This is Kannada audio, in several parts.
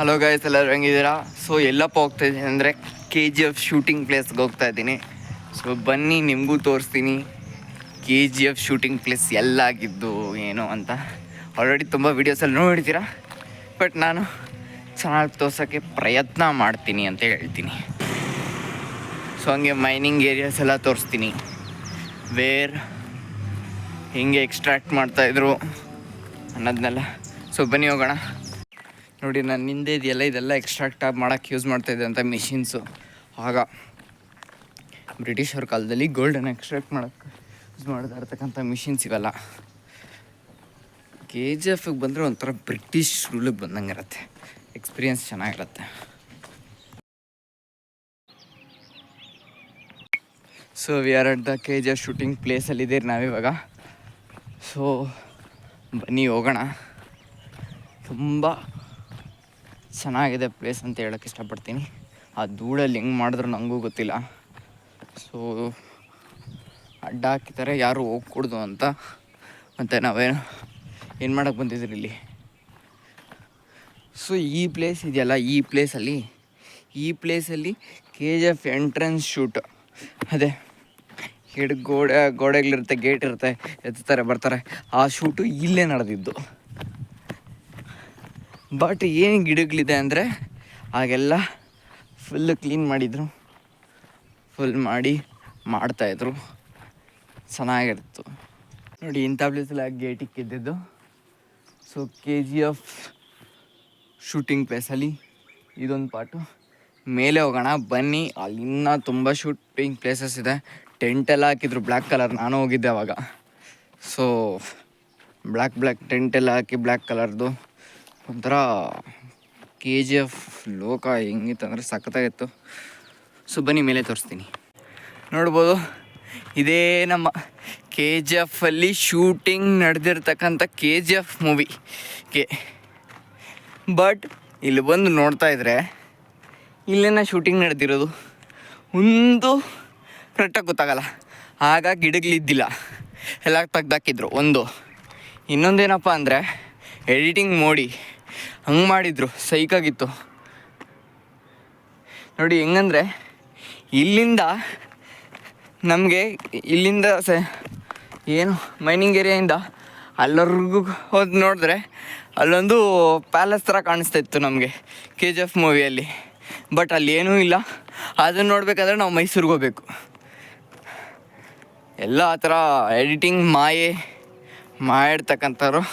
ಹಲೋ ಗೈಸ್, ಎಲ್ಲರೂ ಹೆಂಗಿದ್ದೀರಾ? ಸೊ ಎಲ್ಲಪ್ಪ ಹೋಗ್ತಾಯಿದ್ದೀನಿ ಅಂದರೆ KGF ಶೂಟಿಂಗ್ ಪ್ಲೇಸ್ಗೆ ಹೋಗ್ತಾಯಿದ್ದೀನಿ. ಸೊ ಬನ್ನಿ ನಿಮಗೂ ತೋರಿಸ್ತೀನಿ KGF ಶೂಟಿಂಗ್ ಪ್ಲೇಸ್ ಎಲ್ಲಾಗಿದ್ದು ಏನು ಅಂತ. ಆಲ್ರೆಡಿ ತುಂಬ ವೀಡಿಯೋಸಲ್ಲಿ ನೋಡಿದ್ದೀರಾ, ಬಟ್ ನಾನು ಚೆನ್ನಾಗಿ ತೋರ್ಸೋಕ್ಕೆ ಪ್ರಯತ್ನ ಮಾಡ್ತೀನಿ ಅಂತ ಹೇಳ್ತೀನಿ. ಸೊ ಹಂಗೆ ಮೈನಿಂಗ್ ಏರಿಯಾಸ್ ಎಲ್ಲ ತೋರಿಸ್ತೀನಿ, ವೇರ್ ಹೆಂಗೆ ಎಕ್ಸ್ಟ್ರಾಕ್ಟ್ ಮಾಡ್ತಾಯಿದ್ರು ಅನ್ನೋದನ್ನೆಲ್ಲ. ಸೊ ಬನ್ನಿ ಹೋಗೋಣ. ನೋಡಿ, ನಾನು ಹಿಂದೆ ಇದೆಲ್ಲ ಎಕ್ಸ್ಟ್ರಾಕ್ಟ್ ಮಾಡೋಕ್ಕೆ ಯೂಸ್ ಮಾಡ್ತಾಯಿದ್ದೆ ಅಂತ ಮಿಷಿನ್ಸು. ಆಗ ಬ್ರಿಟಿಷರ ಕಾಲದಲ್ಲಿ ಗೋಲ್ಡನ್ನು ಎಕ್ಸ್ಟ್ರಾಕ್ಟ್ ಮಾಡೋಕ್ಕೆ ಯೂಸ್ ಮಾಡ್ತಾ ಇರ್ತಕ್ಕಂಥ ಮಿಷಿನ್ಸ್ ಇವೆಲ್ಲ. KGFಗೆ ಬಂದರೆ ಒಂಥರ ಬ್ರಿಟಿಷ್ ರೂಲಿಗೆ ಬಂದಂಗೆ ಇರುತ್ತೆ, ಎಕ್ಸ್ಪೀರಿಯನ್ಸ್ ಚೆನ್ನಾಗಿರುತ್ತೆ. So we are at the KGF shooting ಪ್ಲೇಸಲ್ಲಿದ್ದೀರಿ ನಾವಿವಾಗ. ಸೊ ಬನ್ನಿ ಹೋಗೋಣ. ತುಂಬ ಚೆನ್ನಾಗಿದೆ ಪ್ಲೇಸ್ ಅಂತ ಹೇಳೋಕ್ಕೆ ಇಷ್ಟಪಡ್ತೀನಿ. ಆ ಧೂಳಲ್ಲಿ ಹೆಂಗೆ ಮಾಡಿದ್ರು ನನಗೂ ಗೊತ್ತಿಲ್ಲ. ಸೊ ಅಡ್ಡ ಹಾಕಿದ್ದಾರೆ, ಯಾರು ಹೋಗ್ಕೊಡ್ದು ಅಂತ. ಮತ್ತು ನಾವೇನು ಏನು ಮಾಡೋಕ್ಕೆ ಬಂದಿದ್ರಿ ಇಲ್ಲಿ. ಸೊ ಈ ಪ್ಲೇಸ್ ಇದೆಯಲ್ಲ, ಈ ಪ್ಲೇಸಲ್ಲಿ KGF ಎಂಟ್ರೆನ್ಸ್ ಶೂಟ್ ಅದೇ ಗೋಡೆಗಳಿರುತ್ತೆ, ಗೇಟ್ ಇರುತ್ತೆ, ಎತ್ತಾರೆ ಬರ್ತಾರೆ, ಆ ಶೂಟು ಇಲ್ಲೇ ನಡೆದಿದ್ದು. ಬಟ್ ಏನು ಗಿಡಗಳಿದೆ ಅಂದರೆ ಆಗೆಲ್ಲ ಫುಲ್ಲು ಕ್ಲೀನ್ ಮಾಡಿದರು, ಫುಲ್ ಮಾಡ್ತಾಯಿದ್ರು, ಚೆನ್ನಾಗಿರ್ತು. ನೋಡಿ, ಇಂಥ ಪ್ಲೇಸಲ್ಲಿ ಗೇಟ್ ಇಕ್ಕಿದ್ದು. ಸೊ KGF ಶೂಟಿಂಗ್ ಪ್ಲೇಸಲ್ಲಿ ಇದೊಂದು ಪಾರ್ಟು. ಮೇಲೆ ಹೋಗೋಣ ಬನ್ನಿ, ಅಲ್ಲಿ ಇನ್ನೂ ತುಂಬ ಶೂಟಿಂಗ್ ಪ್ಲೇಸಸ್ ಇದೆ. ಟೆಂಟೆಲ್ಲ ಹಾಕಿದ್ರು ಬ್ಲ್ಯಾಕ್ ಕಲರ್, ನಾನು ಹೋಗಿದ್ದೆ ಅವಾಗ. ಸೊ ಬ್ಲ್ಯಾಕ್ ಟೆಂಟೆಲ್ಲ ಹಾಕಿ ಬ್ಲ್ಯಾಕ್ ಕಲರ್ದು ಒಂಥರ KGF ಲೋಕ ಹೆಂಗಿತ್ತು ಅಂದರೆ ಸಖತ್ತಾಗಿತ್ತು. ಸೊ ಬನ್ನಿ ಮೇಲೆ ತೋರಿಸ್ತೀನಿ. ನೋಡ್ಬೋದು, ಇದೇ ನಮ್ಮ KGFಲ್ಲಿ ಶೂಟಿಂಗ್ ನಡೆದಿರ್ತಕ್ಕಂಥ KGF ಮೂವಿಗೆ. ಬಟ್ ಇಲ್ಲಿ ಬಂದು ನೋಡ್ತಾ ಇದ್ರೆ ಇಲ್ಲೇನ ಶೂಟಿಂಗ್ ನಡೆದಿರೋದು ಒಂದು ಕರೆಕ್ಟಾಗಿ ಗೊತ್ತಾಗಲ್ಲ. ಆಗ ಗಿಡಗಳಿದ್ದಿಲ್ಲ, ಎಲ್ಲ ತೆಗ್ದಾಕಿದ್ರು. ಇನ್ನೊಂದೇನಪ್ಪ ಅಂದರೆ ಎಡಿಟಿಂಗ್ ನೋಡಿ ಹಂಗೆ ಮಾಡಿದರು, ಸೈಕಾಗಿತ್ತು. ನೋಡಿ ಹೆಂಗಂದರೆ ಇಲ್ಲಿಂದ ಏನು ಮೈನಿಂಗ್ ಏರಿಯಾಯಿಂದ ಅಲ್ಲವರೆಗೂ ಹೋಗಿ ನೋಡಿದ್ರೆ ಅಲ್ಲೊಂದು ಪ್ಯಾಲೇಸ್ ಥರ ಕಾಣಿಸ್ತಾ ಇತ್ತು ನಮಗೆ KGF ಮೂವಿಯಲ್ಲಿ. ಬಟ್ ಅಲ್ಲಿ ಏನೂ ಇಲ್ಲ. ಅದನ್ನು ನೋಡಬೇಕಾದ್ರೆ ನಾವು ಮೈಸೂರಿಗೆ ಹೋಗ್ಬೇಕು. ಎಲ್ಲ ಆ ಥರ ಎಡಿಟಿಂಗ್ ಮಾಡಿರ್ತಕ್ಕಂಥವ್ರು.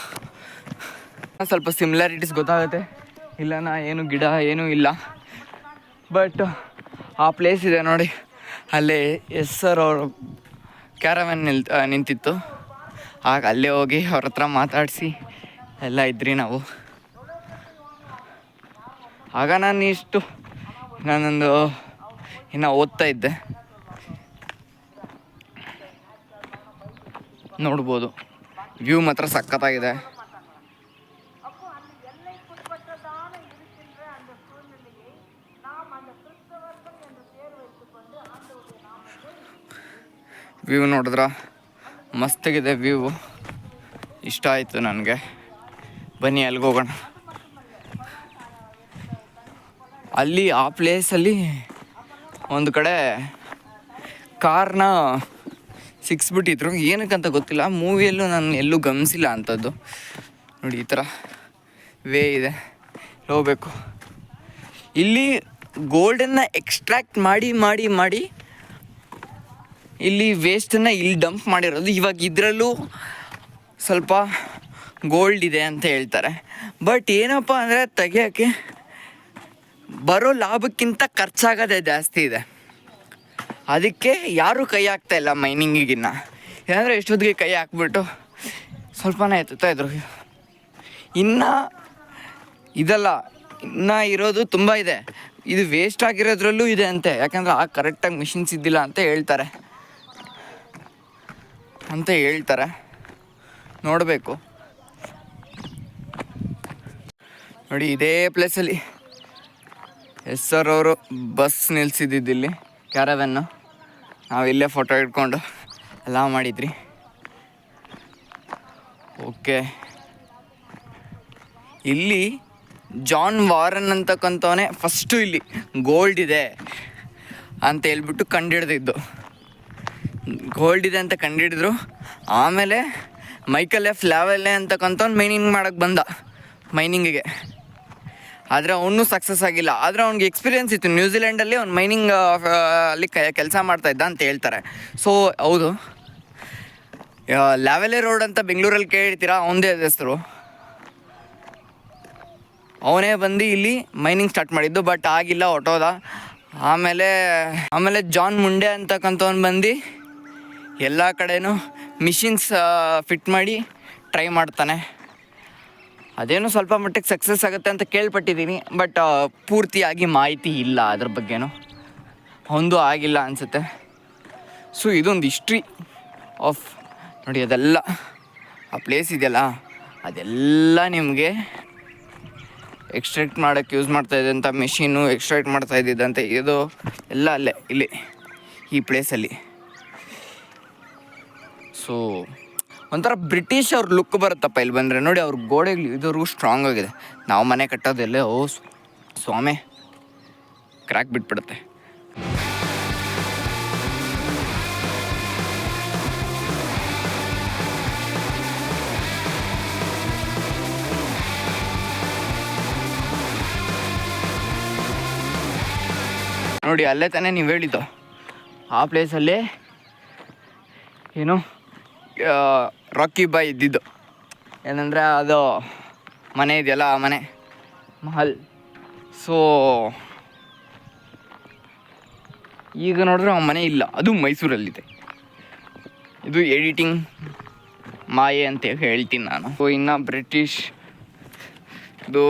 ಸ್ವಲ್ಪ ಸಿಮಿಲಾರಿಟೀಸ್ ಗೊತ್ತಾಗುತ್ತೆ. ಇಲ್ಲನಾ ಏನು ಗಿಡ ಏನೂ ಇಲ್ಲ. ಬಟ್ ಆ ಪ್ಲೇಸ್ ಇದೆ ನೋಡಿ, ಅಲ್ಲೇ ಸರ್ ಅವರು ಕ್ಯಾರವ್ಯಾನ್ ನಿಂತಿತ್ತು. ಆಗ ಅಲ್ಲೇ ಹೋಗಿ ಅವ್ರ ಹತ್ರ ಮಾತಾಡಿಸಿ ಎಲ್ಲ ಇದ್ರಿ ನಾವು. ಆಗ ನಾನೊಂದು ಇನ್ನೂ ಓದ್ತಾ ಇದ್ದೆ. ನೋಡ್ಬೋದು, ವ್ಯೂ ಮಾತ್ರ ಸಖತ್ತಾಗಿದೆ. ವ್ಯೂ ನೋಡಿದ್ರ ಮಸ್ತಾಗಿದೆ ವ್ಯೂ, ಇಷ್ಟ ಆಯಿತು ನನಗೆ. ಬನ್ನಿ ಅಲ್ಲಿಗೆ ಹೋಗೋಣ. ಅಲ್ಲಿ ಆ ಪ್ಲೇಸಲ್ಲಿ ಒಂದು ಕಡೆ ಕಾರ್ನ ಸಿಕ್ಸ್ಬಿಟ್ಟಿದ್ರು, ಏನಕ್ಕಂತ ಗೊತ್ತಿಲ್ಲ. ಮೂವಿಯಲ್ಲೂ ನಾನು ಎಲ್ಲೂ ಗಮನಿಸಿಲ್ಲ ಅಂಥದ್ದು. ನೋಡಿ, ಈ ಥರ ವೇ ಇದೆ, ಹೋಗ್ಬೇಕು. ಇಲ್ಲಿ ಗೋಲ್ಡನ್ನು ಎಕ್ಸ್ಟ್ರಾಕ್ಟ್ ಮಾಡಿ ಇಲ್ಲಿ ವೇಸ್ಟನ್ನು ಇಲ್ಲಿ ಡಂಪ್ ಮಾಡಿರೋದು. ಇವಾಗ ಇದರಲ್ಲೂ ಸ್ವಲ್ಪ ಗೋಲ್ಡ್ ಇದೆ ಅಂತ ಹೇಳ್ತಾರೆ. ಬಟ್ ಏನಪ್ಪ ಅಂದರೆ ತೆಗಿಯೋಕ್ಕೆ ಬರೋ ಲಾಭಕ್ಕಿಂತ ಖರ್ಚಾಗೋದೇ ಜಾಸ್ತಿ ಇದೆ. ಅದಕ್ಕೆ ಯಾರೂ ಕೈ ಹಾಕ್ತಾಯಿಲ್ಲ ಮೈನಿಂಗಿಗಿನ್ನ. ಏನಂದರೆ ಎಷ್ಟೊತ್ತಿಗೆ ಕೈ ಹಾಕ್ಬಿಟ್ಟು ಸ್ವಲ್ಪನೇ ಎತ್ತುತ್ತಾಯಿದ್ರು. ಇನ್ನು ಇರೋದು ತುಂಬ ಇದೆ. ಇದು ವೇಸ್ಟ್ ಆಗಿರೋದ್ರಲ್ಲೂ ಇದೆ ಅಂತೆ, ಯಾಕಂದರೆ ಆ ಕರೆಕ್ಟಾಗಿ ಮಿಷಿನ್ಸ್ ಇದ್ದಿಲ್ಲ ಅಂತ ಹೇಳ್ತಾರೆ. ನೋಡಬೇಕು. ನೋಡಿ, ಇದೇ ಪ್ಲೇಸಲ್ಲಿ ಸರ್ ಅವರು ಬಸ್ ನಿಲ್ಲಿಸಿದ್ದಿಲ್ಲಿ ಕ್ಯಾರವ್ಯಾನ್ನು. ನಾವು ಇಲ್ಲೇ ಫೋಟೋ ಇಟ್ಕೊಂಡು ಎಲ್ಲ ಮಾಡಿದ್ರಿ. ಓಕೆ, ಇಲ್ಲಿ ಜಾನ್ ವಾರನ್ ಅಂತಕ್ಕಂಥವನೇ ಫಸ್ಟು ಇಲ್ಲಿ ಗೋಲ್ಡ್ ಇದೆ ಅಂತ ಹೇಳ್ಬಿಟ್ಟು ಕಂಡುಹಿಡ್ದಿದ್ದು. ಗೋಲ್ಡ್ ಇದೆ ಅಂತ ಕಂಡುಹಿಡಿದ್ರು. ಆಮೇಲೆ ಮೈಕಲ್ ಎಫ್ ಲ್ಯಾವೆಲ್ಲೆ ಅಂತಕ್ಕಂಥವ್ನು ಮೈನಿಂಗ್ ಮಾಡೋಕ್ಕೆ ಬಂದ ಮೈನಿಂಗಿಗೆ. ಆದರೆ ಅವನು ಸಕ್ಸಸ್ ಆಗಿಲ್ಲ. ಆದರೆ ಅವ್ನಿಗೆ ಎಕ್ಸ್ಪೀರಿಯೆನ್ಸ್ ಇತ್ತು. ನ್ಯೂಜಿಲೆಂಡಲ್ಲಿ ಅವ್ನು ಮೈನಿಂಗ್ ಅಲ್ಲಿ ಕೆಲಸ ಮಾಡ್ತಾಯಿದ್ದ ಅಂತ ಹೇಳ್ತಾರೆ. ಸೊ ಹೌದು, ಲ್ಯಾವೆಲೆ ರೋಡ್ ಅಂತ ಬೆಂಗಳೂರಲ್ಲಿ ಕೇಳಿರ್ತೀರ, ಅವನದೇ ಹೆಸರು. ಅವನೇ ಬಂದು ಇಲ್ಲಿ ಮೈನಿಂಗ್ ಸ್ಟಾರ್ಟ್ ಮಾಡಿದ್ದು. ಬಟ್ ಆಗಿಲ್ಲ, ಹೊಟ್ಟೋದ. ಆಮೇಲೆ ಜಾನ್ ಮುಂಡೆ ಅಂತಕ್ಕಂಥವ್ನು ಬಂದು ಎಲ್ಲ ಕಡೆನೂ ಮಿಷಿನ್ಸ್ ಫಿಟ್ ಮಾಡಿ ಟ್ರೈ ಮಾಡ್ತಾನೆ. ಅದೇನು ಸ್ವಲ್ಪ ಮಟ್ಟಿಗೆ ಸಕ್ಸಸ್ ಆಗುತ್ತೆ ಅಂತ ಕೇಳ್ಪಟ್ಟಿದ್ದೀನಿ. ಬಟ್ ಪೂರ್ತಿಯಾಗಿ ಮಾಹಿತಿ ಇಲ್ಲ ಅದ್ರ ಬಗ್ಗೆನೂ, ಒಂದು ಆಗಿಲ್ಲ ಅನಿಸುತ್ತೆ. ಸೊ ಇದೊಂದು ಹಿಸ್ಟ್ರಿ ಆಫ್ ನೋಡಿ. ಅದೆಲ್ಲ ಆ ಪ್ಲೇಸ್ ಇದೆಯಲ್ಲ, ಅದೆಲ್ಲ ನಿಮಗೆ ಎಕ್ಸ್ಟ್ರಾಕ್ಟ್ ಮಾಡೋಕ್ಕೆ ಯೂಸ್ ಮಾಡ್ತಾಯಿದ್ದಂಥ ಮೆಷಿನು, ಎಕ್ಸ್ಟ್ರಾಕ್ಟ್ ಮಾಡ್ತಾಯಿದ್ದಂಥ ಇದು ಎಲ್ಲ ಅಲ್ಲೇ ಇಲ್ಲಿ ಈ ಪ್ಲೇಸಲ್ಲಿ. ಸೊ ಒಂಥರ ಬ್ರಿಟಿಷ್ ಅವ್ರ ಲುಕ್ ಬರುತ್ತಪ್ಪ ಇಲ್ಲಿ ಬಂದರೆ. ನೋಡಿ ಅವ್ರ ಗೋಡೆಗಳು ಇದ್ರು ಸ್ಟ್ರಾಂಗ್ ಆಗಿದೆ. ನಾವು ಮನೆ ಕಟ್ಟೋದೆಲ್ಲೇ ಸ್ವಾಮಿ ಕ್ರ್ಯಾಕ್ ಬಿಟ್ಬಿಡುತ್ತೆ. ನೋಡಿ ಅಲ್ಲೇ ತಾನೇ ನೀವು ಹೇಳಿದ್ದು, ಆ ಪ್ಲೇಸಲ್ಲಿ ಏನು ರಾಕಿ ಬಾಯ್ ಇದ್ದಿದ್ದು. ಏನಂದರೆ ಅದು ಮನೆ ಇದೆಯಲ್ಲ, ಆ ಮನೆ ಮಹಲ್. ಸೊ ಈಗ ನೋಡಿದ್ರೆ ಆ ಮನೆ ಇಲ್ಲ, ಅದು ಮೈಸೂರಲ್ಲಿದೆ. ಇದು ಎಡಿಟಿಂಗ್ ಮಾಯೆ ಅಂತ ಹೇಳ್ತೀನಿ ನಾನು. ಸೊ ಇನ್ನು ಬ್ರಿಟಿಷ್ ಇದು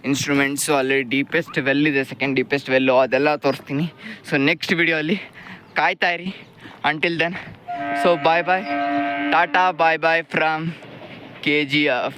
ಇನ್ಸ್ಟ್ರೂಮೆಂಟ್ಸು, ಅಲ್ಲಿ ಡೀಪೆಸ್ಟ್ ವೆಲ್ ಇದೆ, ಸೆಕೆಂಡ್ ಡೀಪೆಸ್ಟ್ ವೆಲ್ಲು, ಅದೆಲ್ಲ ತೋರಿಸ್ತೀನಿ. ಸೊ ನೆಕ್ಸ್ಟ್ ವಿಡಿಯೋಲ್ಲಿ ಕಾಯ್ತಾ ಇರಿ. Until then, so bye bye, tata, bye bye from KGF.